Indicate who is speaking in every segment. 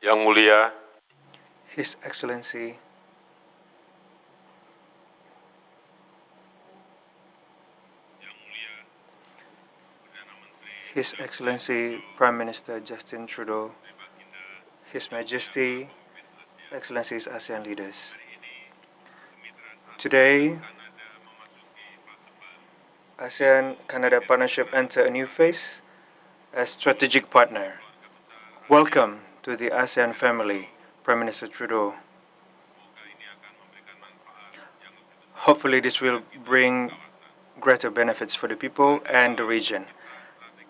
Speaker 1: Yang Mulia
Speaker 2: His Excellency His Excellency Prime Minister Justin Trudeau, His Majesty, Excellencies ASEAN leaders. Today, ASEAN-Canada partnership enter a new phase as strategic partner. Welcome to the ASEAN family, Prime Minister Trudeau. Hopefully this will bring greater benefits for the people and the region.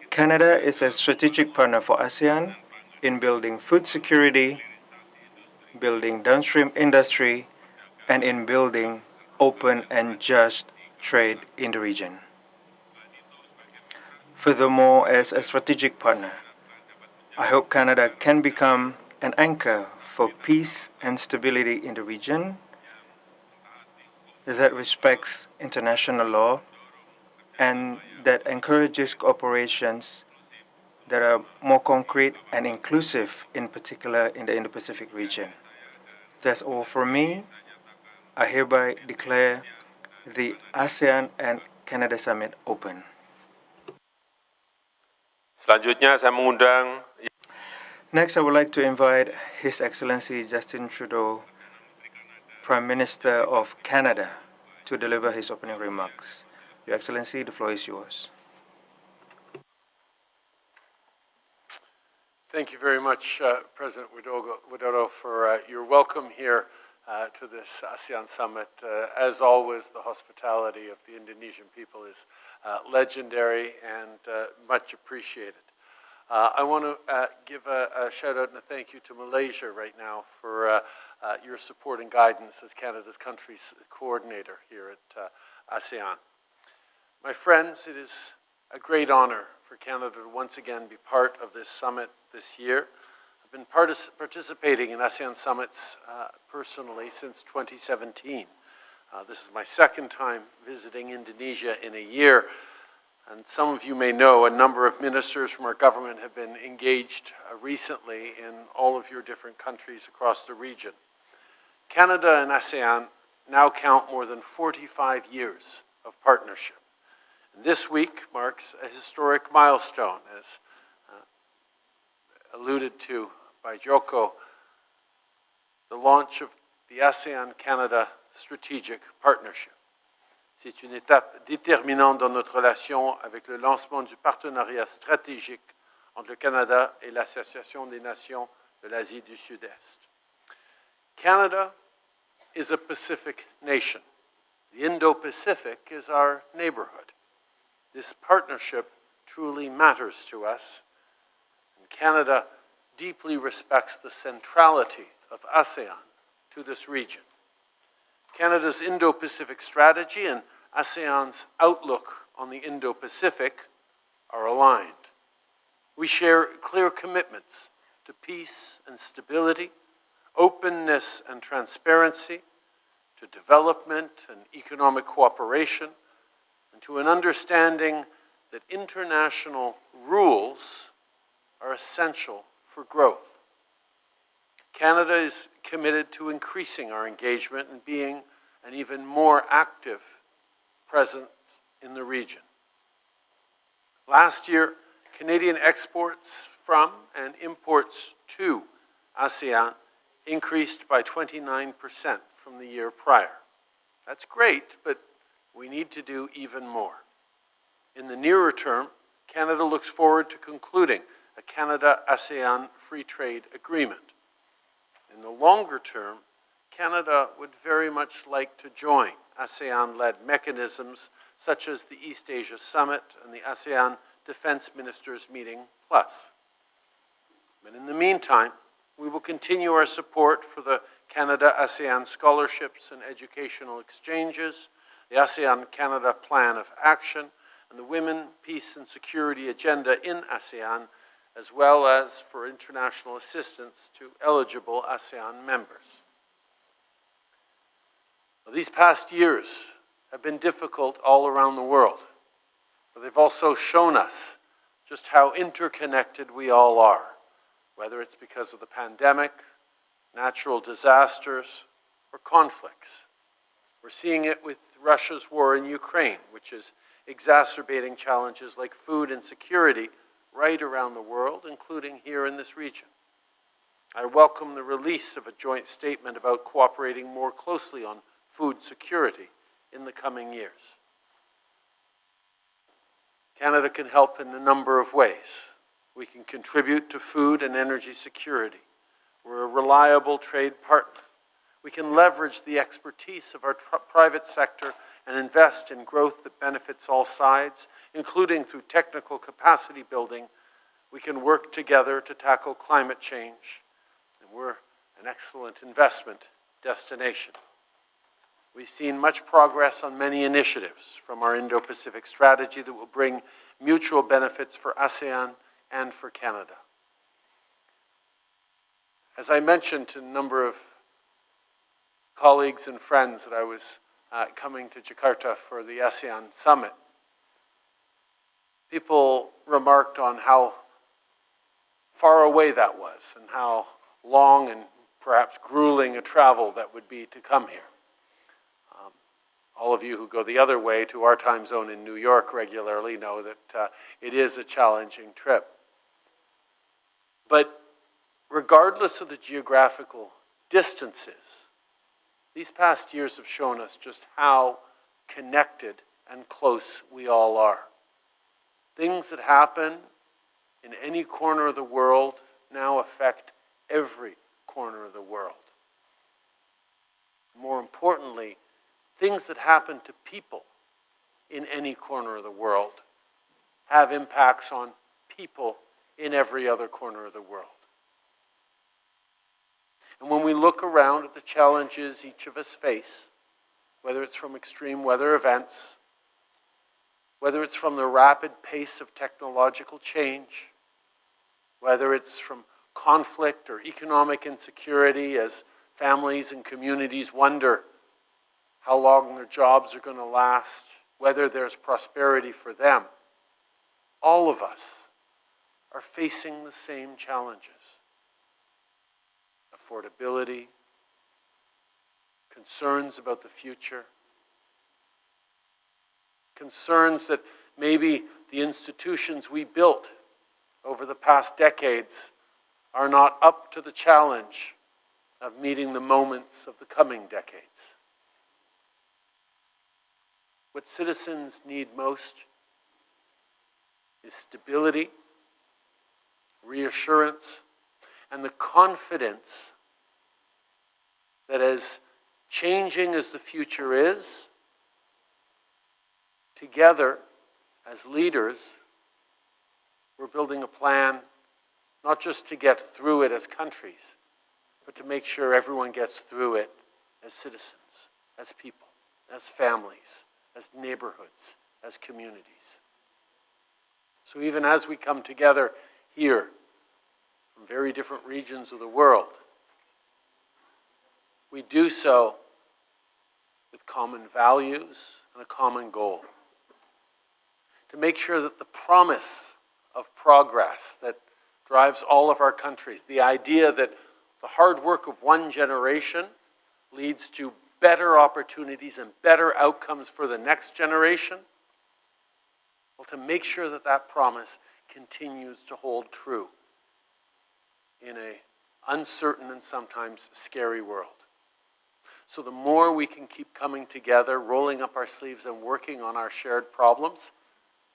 Speaker 2: Canada is a strategic partner for ASEAN in building food security, building downstream industry, and in building open and just trade in the region. Furthermore, as a strategic partner, I hope Canada can become an anchor for peace and stability in the region that respects international law and that encourages cooperations that are more concrete and inclusive, in particular in the Indo-Pacific region. That's all from me. I hereby declare the ASEAN and Canada Summit open.
Speaker 1: Selanjutnya saya mengundang
Speaker 2: Next, I would like to invite His Excellency Justin Trudeau, Prime Minister of Canada, to deliver his opening remarks. Your Excellency, the floor is yours.
Speaker 3: Thank you very much, President Widodo, for your welcome here to this ASEAN Summit. As always, the hospitality of the Indonesian people is legendary and much appreciated. I want to give a shout out and a thank you to Malaysia right now for your support and guidance as Canada's country coordinator here at ASEAN. My friends, it is a great honor for Canada to once again be part of this summit this year. I've been participating in ASEAN summits personally since 2017. This is my second time visiting Indonesia in a year, and some of you may know a number of ministers from our government have been engaged recently in all of your different countries across the region. Canada and ASEAN now count more than 45 years of partnership. And this week marks a historic milestone, as alluded to by Joko, the launch of the ASEAN-Canada Strategic Partnership. C'est une étape déterminante dans notre relation avec le lancement du partenariat stratégique entre le Canada et l'Association des Nations de l'Asie du Sud-Est. Canada is a Pacific nation. The Indo-Pacific is our neighborhood. This partnership truly matters to us, and Canada deeply respects the centrality of ASEAN to this region. Canada's Indo-Pacific strategy and ASEAN's outlook on the Indo-Pacific are aligned. We share clear commitments to peace and stability, openness and transparency, to development and economic cooperation, and to an understanding that international rules are essential for growth. Canada is committed to increasing our engagement and being an even more active presence in the region. Last year, Canadian exports from and imports to ASEAN increased by 29% from the year prior. That's great, but we need to do even more. In the nearer term, Canada looks forward to concluding a Canada-ASEAN free trade agreement. In the longer term, Canada would very much like to join ASEAN-led mechanisms such as the East Asia Summit and the ASEAN Defense Ministers Meeting Plus. But in the meantime, we will continue our support for the Canada-ASEAN scholarships and educational exchanges, the ASEAN-Canada Plan of Action, and the Women, Peace and Security Agenda in ASEAN, as well as for international assistance to eligible ASEAN members. Well, these past years have been difficult all around the world, but they've also shown us just how interconnected we all are. whether it's because of the pandemic, natural disasters, or conflicts. We're seeing it with Russia's war in Ukraine, which is exacerbating challenges like food insecurity right around the world, including here in this region. I welcome the release of a joint statement about cooperating more closely on food security in the coming years. Canada can help in a number of ways. We can contribute to food and energy security. We're a reliable trade partner. We can leverage the expertise of our private sector and invest in growth that benefits all sides, including through technical capacity building. We can work together to tackle climate change, and we're an excellent investment destination. We've seen much progress on many initiatives from our Indo-Pacific strategy that will bring mutual benefits for ASEAN and for Canada. As I mentioned to a number of colleagues and friends that I was coming to Jakarta for the ASEAN summit, people remarked on how far away that was and how long and perhaps grueling a travel that would be to come here. All of you who go the other way to our time zone in New York regularly know that it is a challenging trip. But regardless of the geographical distances, these past years have shown us just how connected and close we all are. Things that happen in any corner of the world now affect every corner of the world. More importantly, things that happen to people in any corner of the world have impacts on people in every other corner of the world. And when we look around at the challenges each of us face, whether it's from extreme weather events, whether it's from the rapid pace of technological change, whether it's from conflict or economic insecurity as families and communities wonder how long their jobs are going to last, whether there's prosperity for them, all of us are facing the same challenges. Affordability, concerns about the future, concerns that maybe the institutions we built over the past decades are not up to the challenge of meeting the moments of the coming decades. What citizens need most is stability, reassurance, and the confidence that as changing as the future is, together as leaders, we're building a plan not just to get through it as countries, but to make sure everyone gets through it as citizens, as people, as families, as neighborhoods, as communities. So even as we come together here from very different regions of the world, we do so with common values and a common goal. To make sure that the promise of progress that drives all of our countries, the idea that the hard work of one generation leads to better opportunities and better outcomes for the next generation, well, to make sure that that promise continues to hold true in an uncertain and sometimes scary world. So the more we can keep coming together, rolling up our sleeves and working on our shared problems,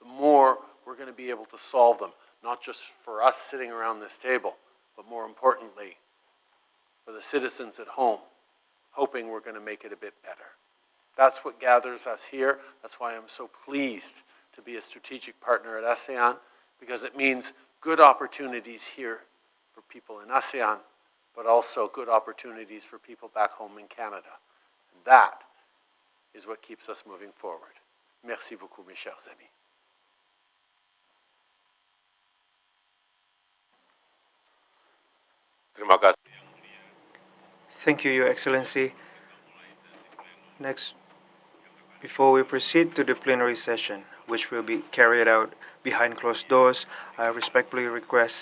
Speaker 3: the more we're going to be able to solve them, not just for us sitting around this table, but more importantly, for the citizens at home, hoping we're going to make it a bit better. That's what gathers us here. That's why I'm so pleased to be a strategic partner at ASEAN, because it means good opportunities here for people in ASEAN, but also good opportunities for people back home in Canada. And that is what keeps us moving forward. Merci beaucoup, mes chers amis.
Speaker 1: Terima kasih.
Speaker 2: Thank you, Your Excellency. Next, before we proceed to the plenary session, which will be carried out behind closed doors, I respectfully request